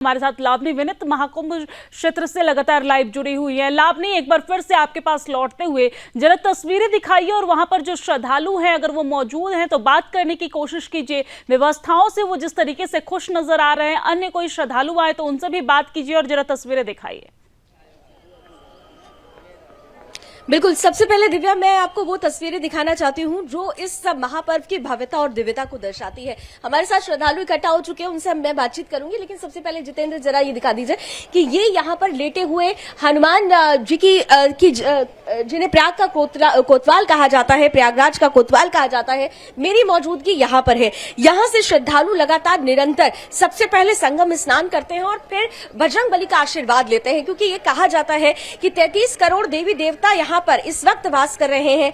हमारे साथ लावनी विनित महाकुंभ क्षेत्र से लगातार लाइव जुड़ी हुई है। लावनी, एक बार फिर से आपके पास लौटते हुए जरा तस्वीरें दिखाइए और वहां पर जो श्रद्धालु हैं अगर वो मौजूद हैं तो बात करने की कोशिश कीजिए। व्यवस्थाओं से वो जिस तरीके से खुश नजर आ रहे हैं, अन्य कोई श्रद्धालु आए तो उनसे भी बात कीजिए और जरा तस्वीरें दिखाइए। बिल्कुल, सबसे पहले दिव्या, मैं आपको वो तस्वीरें दिखाना चाहती हूँ जो इस महापर्व की भव्यता और दिव्यता को दर्शाती है। हमारे साथ श्रद्धालु इकट्ठा हो चुके हैं, उनसे मैं बातचीत करूंगी, लेकिन सबसे पहले जितेंद्र जरा ये दिखा दीजिए कि ये यहाँ पर लेटे हुए हनुमान जी की जिन्हें प्रयाग का कोतवाल कहा जाता है, प्रयागराज का कोतवाल कहा जाता है, मेरी मौजूदगी यहाँ पर है। यहाँ से श्रद्धालु लगातार निरंतर सबसे पहले संगम स्नान करते हैं और फिर बजरंग बली का आशीर्वाद लेते हैं, क्योंकि ये कहा जाता है कि 33 करोड़ देवी देवता यहाँ पर इस वक्त वास कर रहे हैं,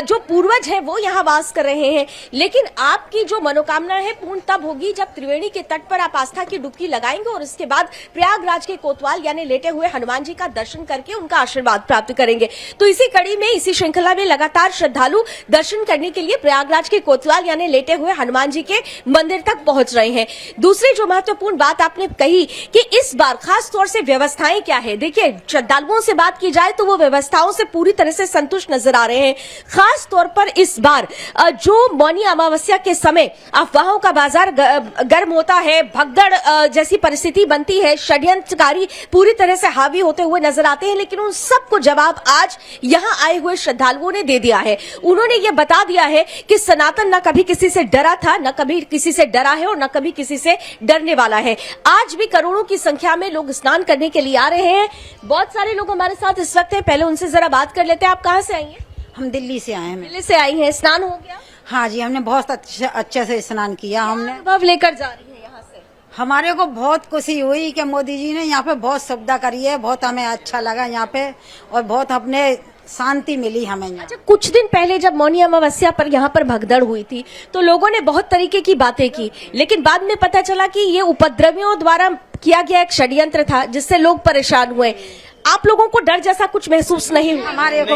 जो पूर्वज है वो यहाँ वास कर रहे हैं। लेकिन आपकी जो मनोकामना है पूर्ण तब होगी जब त्रिवेणी के तट पर आप आस्था की डुबकी लगाएंगे और इसके बाद प्रयागराज के कोतवाल यानी लेटे हुए हनुमान जी का दर्शन करके उनका आशीर्वाद प्राप्त करेंगे। तो इसी कड़ी में, इसी श्रृंखला में लगातार श्रद्धालु दर्शन करने के लिए प्रयागराज के कोतवाल यानी लेटे हुए हनुमान जी के मंदिर तक पहुंच रहे हैं। दूसरी जो महत्वपूर्ण बात आपने कही कि इस बार खास तौर से व्यवस्थाएं क्या है, देखिए श्रद्धालुओं से बात की जाए तो वो व्यवस्थाओं से पूरी तरह से संतुष्ट नजर आ रहे हैं। खास तौर पर इस बार जो मौनी अमावस्या के समय अफवाहों का बाजार गर्म होता है, भगदड़ जैसी परिस्थिति बनती है, षड्यंत्रकारी पूरी तरह से हावी होते हुए नजर आते हैं, लेकिन उन सबको जवाब आज यहाँ आए हुए श्रद्धालुओं ने दे दिया है। उन्होंने ये बता दिया है कि सनातन न कभी किसी से डरा था, न कभी किसी से डरा है और न कभी किसी से डरने वाला है। आज भी करोड़ों की संख्या में लोग स्नान करने के लिए आ रहे हैं। बहुत सारे लोग हमारे साथ इस वक्त हैं, पहले उनसे जरा बात कर लेते हैं। आप कहाँ से आई हैं? हम दिल्ली से आए हैं। दिल्ली से आई हैं। स्नान हो गया? हाँ जी, हमने बहुत अच्छे से स्नान किया। हमने अनुभव लेकर जा रही है यहाँ से? हमारे को बहुत खुशी हुई कि मोदी जी ने यहाँ पे बहुत सुविधा करी है, बहुत हमें अच्छा लगा यहाँ पे और बहुत अपने शांति मिली हमें यहाँ। अच्छा, कुछ दिन पहले जब मौनी अमावस्या पर यहाँ पर भगदड़ हुई थी तो लोगों ने बहुत तरीके की बातें की, लेकिन बाद में पता चला कि ये उपद्रवियों द्वारा किया गया एक षड्यंत्र था जिससे लोग परेशान हुए। आप लोगों को डर जैसा कुछ महसूस नहीं हुआ? हमारे को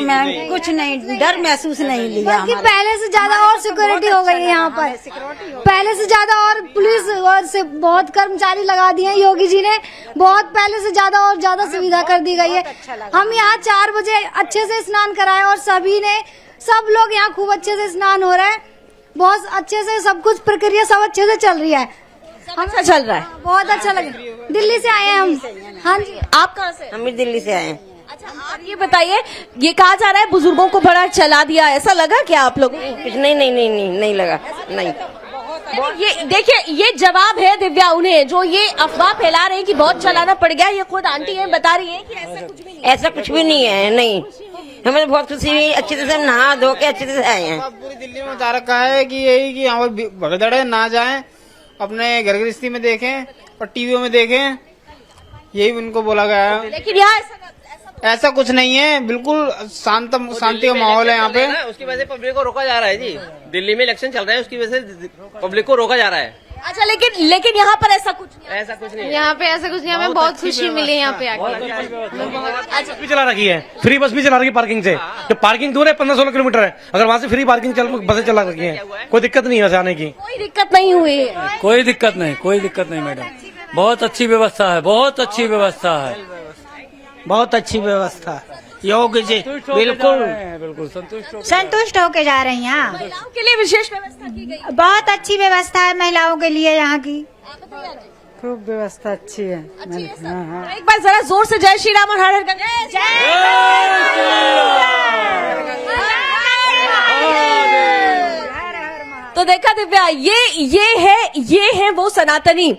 कुछ नहीं, डर महसूस नहीं लिया। बल्कि पहले से ज्यादा और सिक्योरिटी हो गई है यहाँ पर, पहले से ज्यादा, और पुलिस और से बहुत कर्मचारी लगा दिए हैं योगी जी ने, बहुत पहले से ज्यादा और ज्यादा सुविधा कर दी गई है। हम यहाँ 4 बजे अच्छे से स्नान कराए और सब लोग यहाँ खूब अच्छे से स्नान हो रहे हैं, बहुत अच्छे से सब कुछ प्रक्रिया सब अच्छे से चल रही है। अच्छा चल रहा है, बहुत अच्छा लगा। दिल्ली से आए हैं हम। हाँ जी, आप कहाँ से? हम भी दिल्ली से आए। अच्छा, आप ये बताइए, ये कहा जा रहा है बुजुर्गों को बड़ा चला दिया, ऐसा लगा क्या आप लोगों को? नहीं लगा, नहीं। ये देखिए, ये जवाब है दिव्या उन्हें जो ये अफवाह फैला रहे हैं कि बहुत चलाना पड़ गया। ये खुद आंटी हैं, बता रही हैं कि ऐसा कुछ भी नहीं है। ऐसा कुछ भी नहीं है, नहीं। हमें बहुत खुशी हुई, अच्छे से सब नहा धो के अच्छे से आए हैं। पूरी दिल्ली में बता रखा है कि यही कि यहाँ पर भगदड़ है, ना जाएं, अपने घर गृहस्थी में देखें और टीवियों में देखें, यही उनको बोला गया है। लेकिन यहाँ ऐसा कुछ नहीं है, बिल्कुल शांति का माहौल है यहाँ पे। उसकी वजह से पब्लिक को रोका जा रहा है जी। दिल्ली में इलेक्शन चल रहा है, उसकी वजह से पब्लिक को रोका जा रहा है। अच्छा, लेकिन यहाँ पर ऐसा कुछ नहीं, ऐसा कुछ नहीं, यहाँ पे ऐसा कुछ नहीं। हमें बहुत खुशी मिली यहाँ पे आके। बस भी चला रखी है, फ्री बस भी चला रखी है पार्किंग से। जो पार्किंग दूर है 15-16 किलोमीटर है, अगर वहाँ से फ्री पार्किंग बसें चला रखी है, कोई दिक्कत नहीं है वैसे आने की। कोई दिक्कत नहीं हुई है? कोई दिक्कत नहीं मैडम, बहुत अच्छी व्यवस्था है, बहुत अच्छी व्यवस्था है, बहुत अच्छी व्यवस्था योगी जी, बिल्कुल संतुष्ट होके जा रही हैं यहाँ। महिलाओं के लिए विशेष व्यवस्था की गई है? बहुत अच्छी व्यवस्था है महिलाओं के लिए यहाँ की। खूब व्यवस्था अच्छी है। अच्छी है सब। तो एक बार जरा जोर से जय श्री राम और हर हर तो देखा दिव्या, ये है वो सनातनी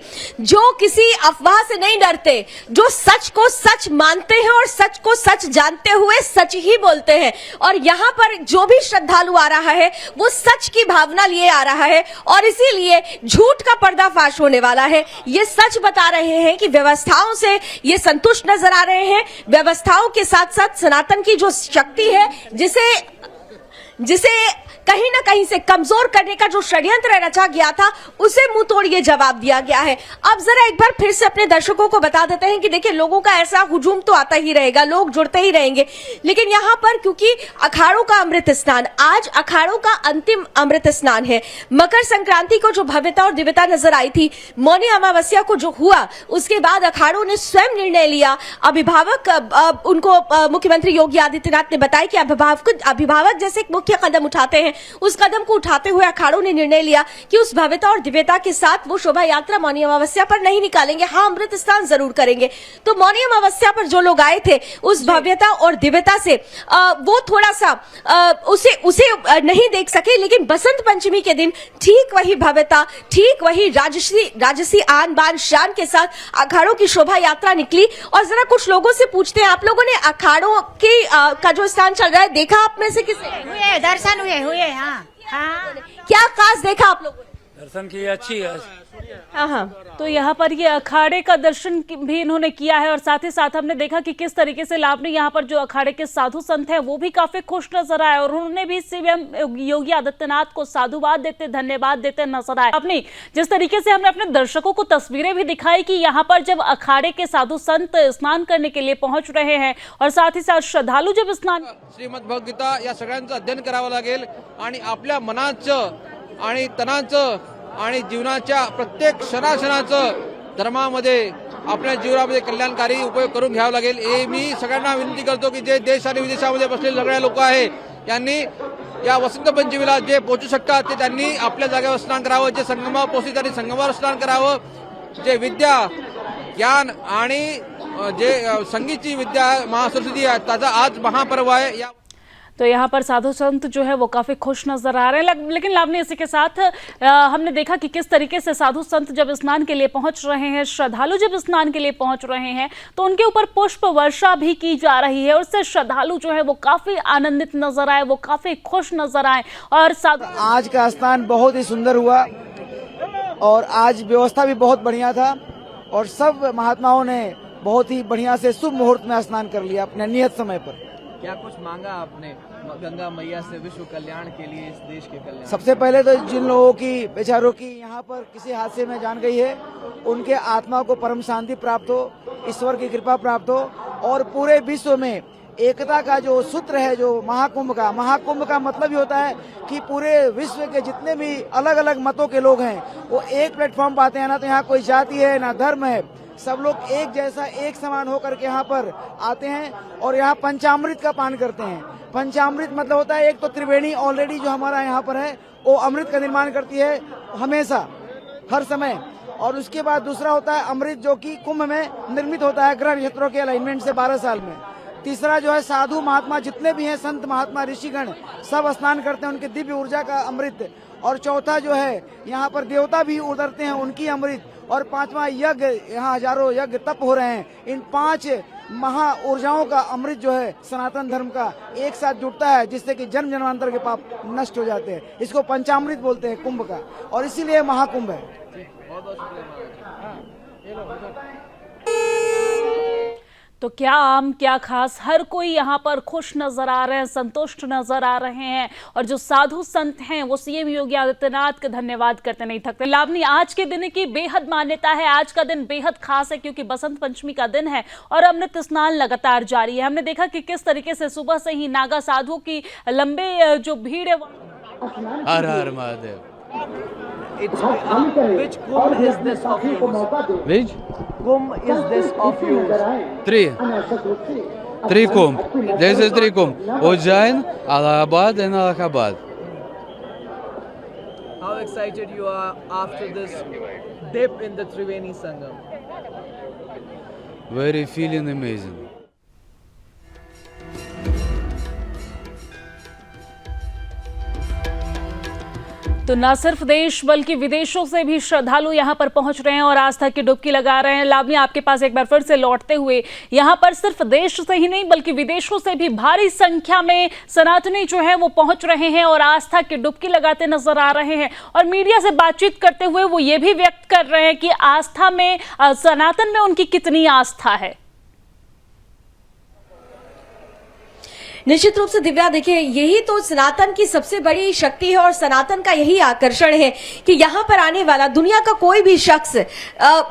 जो किसी अफवाह से नहीं डरते, जो सच को सच मानते हैं और सच को सच जानते हुए सच ही बोलते हैं। और यहाँ पर जो भी श्रद्धालु आ रहा है वो सच की भावना लिए आ रहा है और इसीलिए झूठ का पर्दाफाश होने वाला है। ये सच बता रहे हैं कि व्यवस्थाओं से ये संतुष्ट नजर आ रहे हैं। व्यवस्थाओं के साथ साथ सनातन की जो शक्ति है, जिसे कहीं ना कहीं से कमजोर करने का जो षड्यंत्र रचा गया था, उसे मुंह तोड़ ये जवाब दिया गया है। अब जरा एक बार फिर से अपने दर्शकों को बता देते हैं कि देखिए, लोगों का ऐसा हुजूम तो आता ही रहेगा, लोग जुड़ते ही रहेंगे, लेकिन यहाँ पर क्योंकि अखाड़ों का अमृत स्नान, आज अखाड़ों का अंतिम अमृत स्नान है। मकर संक्रांति को जो भव्यता और दिव्यता नजर आई थी, मौनी अमावस्या को जो हुआ, उसके बाद अखाड़ों ने स्वयं निर्णय लिया। अभिभावक उनको मुख्यमंत्री योगी आदित्यनाथ ने बताया कि अभिभावक जैसे एक मुख्य कदम उठाते हैं, उस कदम को उठाते हुए अखाड़ों ने निर्णय लिया कि उस भव्यता और दिव्यता के साथ वो शोभा यात्रा मौनी अमावस्या पर नहीं निकालेंगे, हाँ अमृत स्नान जरूर करेंगे। तो मौनी अमावस्या पर जो लोग आए थे, उस भव्यता और दिव्यता से वो थोड़ा सा उसे नहीं देख सके, लेकिन बसंत पंचमी के दिन ठीक वही भव्यता, ठीक वही राजसी आन बान शान के साथ अखाड़ों की शोभा यात्रा निकली। और जरा कुछ लोगों से पूछते हैं, आप लोगों ने अखाड़ों की का जो स्नान चल रहा है देखा आप में से किसे? दर्शन हुए हाँ। क्या खास देखा आप लोगों ने? दर्शन की अच्छी है। हाँ, तो यहाँ पर ये अखाड़े का दर्शन भी इन्होंने किया है और साथ ही साथ हमने देखा कि किस तरीके से लावनी यहाँ पर जो अखाड़े के साधु संत हैं वो भी काफी खुश नजर आए और उन्होंने भी सीएम योगी आदित्यनाथ को साधुवाद देते, धन्यवाद देते नजर आए। अपनी जिस तरीके से हमने अपने दर्शकों को तस्वीरें भी दिखाई कि यहाँ पर जब अखाड़े के साधु संत स्नान करने के लिए पहुंच रहे हैं और साथ ही साथ श्रद्धालू जब स्नान श्रीमद भगवद्गीता या सगळ्यांचं अध्ययन करावं लागेल आणि आपल्या मनाचं आणि तनाचं आणि जीवनाच्या प्रत्येक क्षणाक्षणाचं धर्मामध्ये आपल्या जीवनामध्ये कल्याणकारी उपयोग करून घ्यावा लागेल। हे मी सगळ्यांना विनंती करतो की जे देश आणि विदेशामध्ये बसलेले सगळे लोक आहे, यांनी या वसंत पंचमीला जे पोहोचू शकतात ते त्यांनी आपल्या जागेवर स्नान करावं, जे संगमावर पोहोचले त्यांनी संगमावर स्नान करावं, जे विद्या ज्ञान आणि जे संगीतची विद्या महासरस्वती आहे त्याचा आज महापर्व आहे। तो यहाँ पर साधु संत जो है वो काफी खुश नजर आ रहे हैं। लेकिन लावनी, इसी के साथ हमने देखा कि किस तरीके से साधु संत जब स्नान के लिए पहुंच रहे हैं, श्रद्धालु जब स्नान के लिए पहुंच रहे हैं तो उनके ऊपर पुष्प वर्षा भी की जा रही है और उससे श्रद्धालु जो है वो काफी आनंदित नजर आए, वो काफी खुश नजर आए। और आज का स्नान बहुत ही सुंदर हुआ और आज व्यवस्था भी बहुत बढ़िया था और सब महात्माओं ने बहुत ही बढ़िया से शुभ मुहूर्त में स्नान कर लिया अपने नियत समय पर। क्या कुछ मांगा आपने गंगा मैया से विश्व कल्याण के लिए, इस देश के कल्याण? सबसे पहले तो जिन लोगों की, बेचारों की यहाँ पर किसी हादसे में जान गई है, उनके आत्मा को परम शांति प्राप्त हो, ईश्वर की कृपा प्राप्त हो और पूरे विश्व में एकता का जो सूत्र है, जो महाकुंभ का मतलब ही होता है कि पूरे विश्व के जितने भी अलग अलग मतों के लोग हैं वो एक प्लेटफॉर्म पाते हैं। ना तो यहाँ कोई जाति है ना धर्म है, सब लोग एक जैसा एक समान होकर के यहाँ पर आते हैं और यहाँ पंचामृत का पान करते हैं। पंचामृत मतलब होता है, एक तो त्रिवेणी ऑलरेडी जो हमारा यहाँ पर है वो अमृत का निर्माण करती है हमेशा, हर समय, और उसके बाद दूसरा होता है अमृत जो कि कुंभ में निर्मित होता है ग्रह नक्षत्रों के अलाइनमेंट से 12 साल में। तीसरा जो है साधु महात्मा जितने भी हैं, संत महात्मा ऋषिगण सब स्नान करते हैं, उनके दिव्य ऊर्जा का अमृत। और चौथा जो है यहाँ पर देवता भी उतरते हैं, उनकी अमृत। और पांचवा यज्ञ, यहाँ हजारों यज्ञ तप हो रहे हैं, इन 5 महा ऊर्जाओं का अमृत जो है सनातन धर्म का एक साथ जुटता है, जिससे कि जन्म जन्मांतर के पाप नष्ट हो जाते हैं। इसको पंचामृत बोलते हैं कुंभ का, और इसीलिए महाकुंभ है। तो क्या आम क्या खास, हर कोई यहाँ पर खुश नजर आ रहे हैं, संतुष्ट नजर आ रहे हैं और जो साधु संत हैं वो सीएम योगी आदित्यनाथ का धन्यवाद करते नहीं थकते। लावनी, आज के दिन की बेहद मान्यता है, आज का दिन बेहद खास है क्योंकि बसंत पंचमी का दिन है और अमृत स्नान लगातार जारी है। हमने देखा कि किस तरीके से सुबह से ही नागा साधुओं की लंबे जो भीड़ है। हर हर Mahadev. Which kumbh is this of yours? Which? Kumbh is this of yours? 3 kumbh. This is 3 kumbh. Ujjain, Allahabad and Allahabad. How excited you are after this dip in the Triveni Sangam? Very feeling amazing. तो न सिर्फ देश बल्कि विदेशों से भी श्रद्धालु यहाँ पर पहुंच रहे हैं और आस्था की डुबकी लगा रहे हैं। लावनी, आपके पास एक बार फिर से लौटते हुए, यहाँ पर सिर्फ देश से ही नहीं बल्कि विदेशों से भी भारी संख्या में सनातनी जो है वो पहुंच रहे हैं और आस्था की डुबकी लगाते नजर आ रहे हैं। और मीडिया से बातचीत करते हुए वो ये भी व्यक्त कर रहे हैं कि आस्था में, सनातन में उनकी कितनी आस्था है। निश्चित रूप से दिव्या, देखिए यही तो सनातन की सबसे बड़ी शक्ति है और सनातन का यही आकर्षण है कि यहाँ पर आने वाला दुनिया का कोई भी शख्स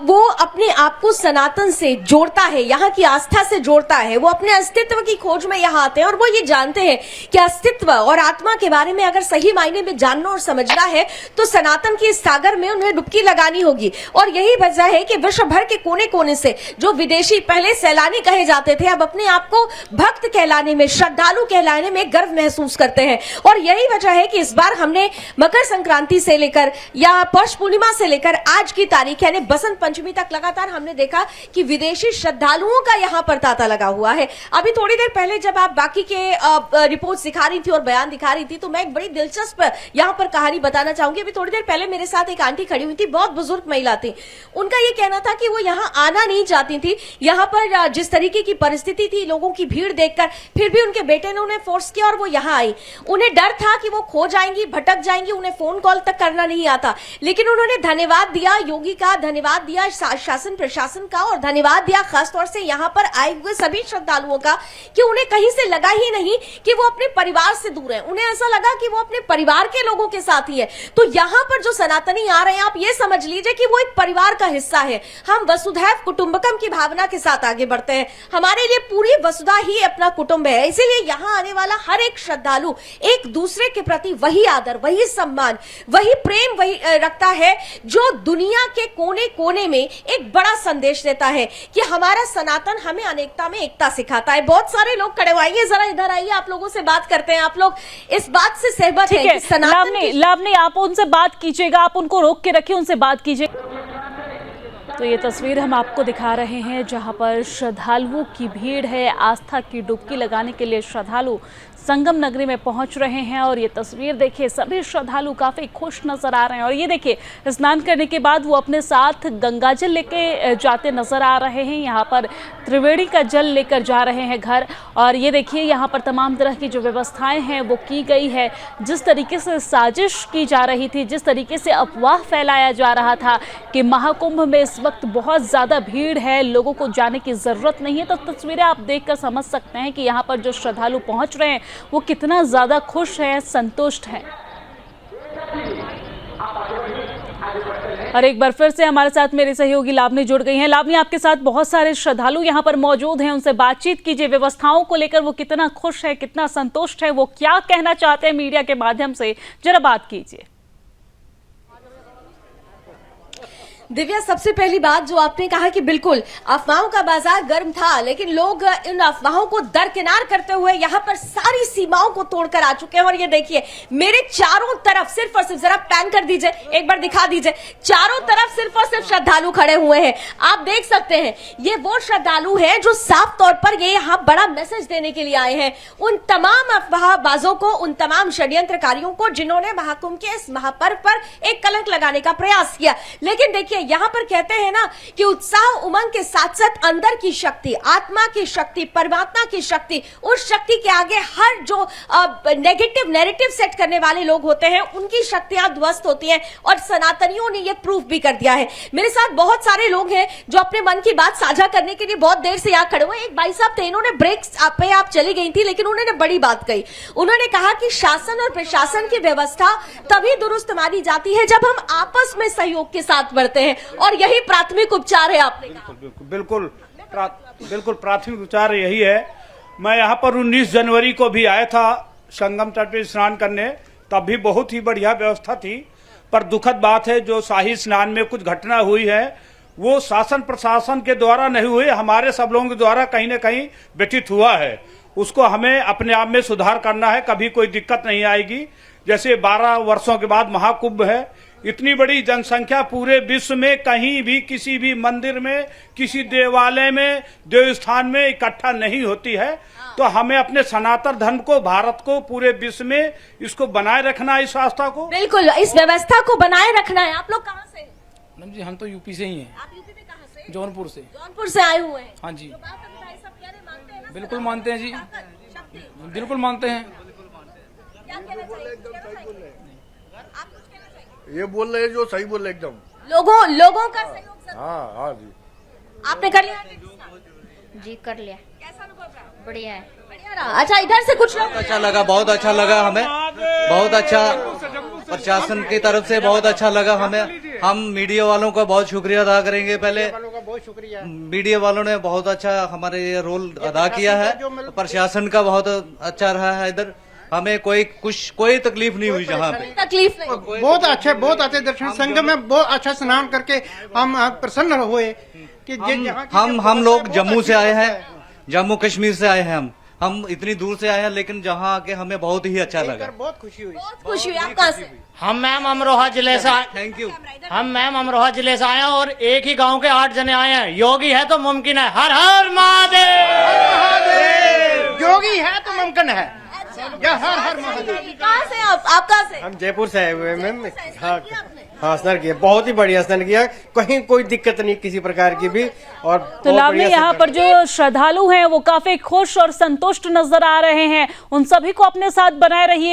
वो अपने आप को सनातन से जोड़ता है, यहाँ की आस्था से जोड़ता है, वो अपने अस्तित्व की खोज में यहाँ आते हैं और वो ये जानते हैं कि अस्तित्व और आत्मा के बारे में अगर सही मायने में जानना और समझना है तो सनातन के इस सागर में उन्हें डुबकी लगानी होगी। और यही वजह है कि विश्व भर के कोने कोने से जो विदेशी पहले सैलानी कहे जाते थे अब अपने आप को भक्त कहलाने में, श्रद्धालु कहलाने में गर्व महसूस करते हैं। और यही वजह है कि इस बार हमने मकर संक्रांति से लेकर या पौष पूर्णिमा से लेकर आज की तारीख यानी बसंत पंचमी तक लगातार हमने देखा कि विदेशी श्रद्धालुओं का यहाँ पर तांता लगा हुआ है। अभी थोड़ी देर पहले जब आप बाकी के रिपोर्ट दिखा रही थी और बयान दिखा रही थी तो मैं एक बड़ी दिलचस्प यहाँ पर कहानी बताना चाहूंगी। अभी थोड़ी देर पहले मेरे साथ एक आंटी खड़ी हुई थी, बहुत बुजुर्ग महिला थी। उनका ये कहना था कि वो यहाँ आना नहीं चाहती थी, यहाँ पर जिस तरीके की परिस्थिति थी, लोगों की भीड़ देखकर, फिर भी उनके बेटे ने उन्हें फोर्स किया और वो यहाँ आई। उन्हें डर था कि वो खो जाएंगी, भटक जाएंगी, उन्हें फोन कॉल तक करना नहीं आता, लेकिन उन्होंने धन्यवाद दिया योगी का, धन्यवाद दिया शासन प्रशासन का और धन्यवाद दिया खासतौर से यहाँ पर आए हुए सभी श्रद्धालुओं का कि उन्हें कहीं से लगा ही नहीं कि वो अपने परिवार से दूर है। उन्हें ऐसा लगा कि वो अपने परिवार के लोगों के साथ ही है। तो यहाँ पर जो सनातनी आ रहे हैं, आप ये समझ लीजिए कि वो एक परिवार का हिस्सा है। हम वसुधैव कुटुंबकम की भावना के साथ आगे बढ़ते हैं। हमारे लिए पूरी वसुधा ही अपना कुटुंब है। इसीलिए यहाँ आने वाला हर एक श्रद्धालु एक दूसरे के प्रति वही आदर, वही सम्मान, वही प्रेम वही रखता है जो दुनिया के कोने कोने में एक बड़ा संदेश देता है कि हमारा सनातन हमें अनेकता में एकता सिखाता है। बहुत सारे लोग खड़े हुए हैं, जरा इधर आइए, आप लोगों से बात करते हैं। आप लोग इस बात से सहमत हैं कि सनातन लावनी आप उनसे बात कीजिएगा, आप उनको रोक के रखिए, उनसे बात कीजिए। तो ये तस्वीर हम आपको दिखा रहे हैं जहां पर श्रद्धालुओं की भीड़ है। आस्था की डुबकी लगाने के लिए श्रद्धालु संगम नगरी में पहुंच रहे हैं और ये तस्वीर देखिए, सभी श्रद्धालु काफ़ी खुश नजर आ रहे हैं। और ये देखिए, स्नान करने के बाद वो अपने साथ गंगाजल लेके जाते नजर आ रहे हैं। यहाँ पर त्रिवेणी का जल लेकर जा रहे हैं घर। और ये देखिए, यहाँ पर तमाम तरह की जो व्यवस्थाएं हैं वो की गई है। जिस तरीके से साजिश की जा रही थी, जिस तरीके से अफवाह फैलाया जा रहा था कि महाकुंभ में इस वक्त बहुत ज़्यादा भीड़ है, लोगों को जाने की ज़रूरत नहीं है, तो तस्वीरें आप देखकर समझ सकते हैं कि यहाँ पर जो श्रद्धालु पहुँच रहे हैं वो कितना ज़्यादा खुश हैं, संतुष्ट हैं। और एक बार फिर से हमारे साथ मेरे सहयोगी लावनी जुड़ गई हैं। लावनी, आपके साथ बहुत सारे श्रद्धालु यहाँ पर मौजूद हैं, उनसे बातचीत कीजिए। व्यवस्थाओं को लेकर वो कितना खुश है, कितना संतुष्ट है, वो क्या कहना चाहते हैं मीडिया के माध्यम से, जरा बात कीजिए। दिव्या, सबसे पहली बात जो आपने कहा कि बिल्कुल अफवाहों का बाजार गर्म था, लेकिन लोग इन अफवाहों को दरकिनार करते हुए यहाँ पर सारी सीमाओं को तोड़कर आ चुके हैं। और ये देखिए, मेरे चारों तरफ सिर्फ और सिर्फ, जरा पैन कर दीजिए, एक बार दिखा दीजिए, चारों तरफ सिर्फ और सिर्फ श्रद्धालु खड़े हुए हैं। आप देख सकते हैं, ये वो श्रद्धालु हैं जो साफ तौर पर ये यहाँ बड़ा मैसेज देने के लिए आए हैं उन तमाम अफवाहबाजों को, उन तमाम षड्यंत्रकारियों को जिन्होंने महाकुंभ के इस महापर्व पर एक कलंक लगाने का प्रयास किया। लेकिन देखिए, यहाँ पर कहते हैं ना कि उत्साह उमंग के साथ साथ अंदर की शक्ति, आत्मा की शक्ति, परमात्मा की शक्ति, उस शक्ति के आगे हर जो नेगेटिव नैरेटिव सेट करने वाले लोग होते हैं उनकी शक्तियां ध्वस्त होती हैं। और सनातनियों ने यह प्रूफ भी कर दिया है। मेरे साथ बहुत सारे लोग हैं जो अपने मन की बात साझा करने के लिए बहुत देर से यहाँ खड़े हुए। एक भाई साहब थे, इन्होंने ब्रेक पे आप चली गई थी, लेकिन उन्होंने बड़ी बात कही। उन्होंने कहा कि शासन और प्रशासन की व्यवस्था तभी दुरुस्त मानी जाती है जब हम आपस में सहयोग के साथ बढ़ते हैं, और यही प्राथमिक उपचार है। आपने कहा बिल्कुल प्राथमिक उपचार यही है। मैं यहाँ पर 19 जनवरी को भी आया था संगम तट पर स्नान करने, तब भी बहुत ही बढ़िया व्यवस्था थी। पर दुखद बात है, जो शाही स्नान में कुछ घटना हुई है वो शासन प्रशासन के द्वारा नहीं हुई, हमारे सब लोगों के द्वारा कहीं न कहीं व्यतीत हुआ है। उसको हमें अपने आप में सुधार करना है, कभी कोई दिक्कत नहीं आएगी। जैसे 12 वर्षों के बाद महाकुंभ है, इतनी बड़ी जनसंख्या पूरे विश्व में कहीं भी किसी भी मंदिर में, किसी देवालय में, देवस्थान में इकट्ठा नहीं होती है। तो हमें अपने सनातन धर्म को, भारत को, पूरे विश्व में इसको बनाए रखना है, इस आस्था को। बिल्कुल, इस व्यवस्था को बनाए रखना है। आप लोग कहाँ से? मैडम जी, हम तो यूपी से ही हैं। आप यूपी में कहाँ से? जौनपुर से। जौनपुर से आए हुए हैं? हाँ जी, मानते हैं? बिल्कुल मानते हैं जी, बिल्कुल मानते हैं। ये बोल रहे हैं जो सही बोल रहे एकदम। लोगों का सहयोग। हाँ हाँ जी। आपने कर लिया? जी कर लिया। कैसा अनुभव रहा? बढ़िया है। अच्छा, इधर से कुछ लोग अच्छा लगा, बहुत अच्छा लगा हमें, बहुत अच्छा प्रशासन की तरफ से बहुत अच्छा लगा हमें। हम मीडिया वालों का बहुत शुक्रिया अदा करेंगे। पहले मीडिया वालों ने बहुत अच्छा हमारे ये रोल अदा किया है, प्रशासन का बहुत अच्छा रहा है। इधर हमें कोई तकलीफ नहीं हुई, जहाँ पे तकलीफ नहीं। बहुत अच्छे दर्शन संगम में बहुत अच्छा स्नान करके हम प्रसन्न हुए कि हम लोग जम्मू से आए हैं, जम्मू कश्मीर से आए हैं। हम इतनी दूर से आए हैं, लेकिन जहाँ आके हमें बहुत ही अच्छा लगा, बहुत खुशी हुई। आप कहाँ से? हम मैम अमरोहा जिले से आए। Thank you. हम मैम अमरोहा जिले से आए हैं और एक ही गांव के 8 जने आए हैं। योगी है तो मुमकिन है। हर हर महादेव। योगी है तो मुमकिन है। हर हर महादेव। कहाँ से आप कहाँ से? हम जयपुर से आए हुए मैम। हाँ स्नान किया, बहुत ही बढ़िया स्नान किया, कहीं कोई दिक्कत नहीं किसी प्रकार की भी। और तो लावनी, यहाँ पर जो श्रद्धालु हैं वो काफी खुश और संतुष्ट नजर आ रहे हैं। उन सभी को अपने साथ बनाए रहिए।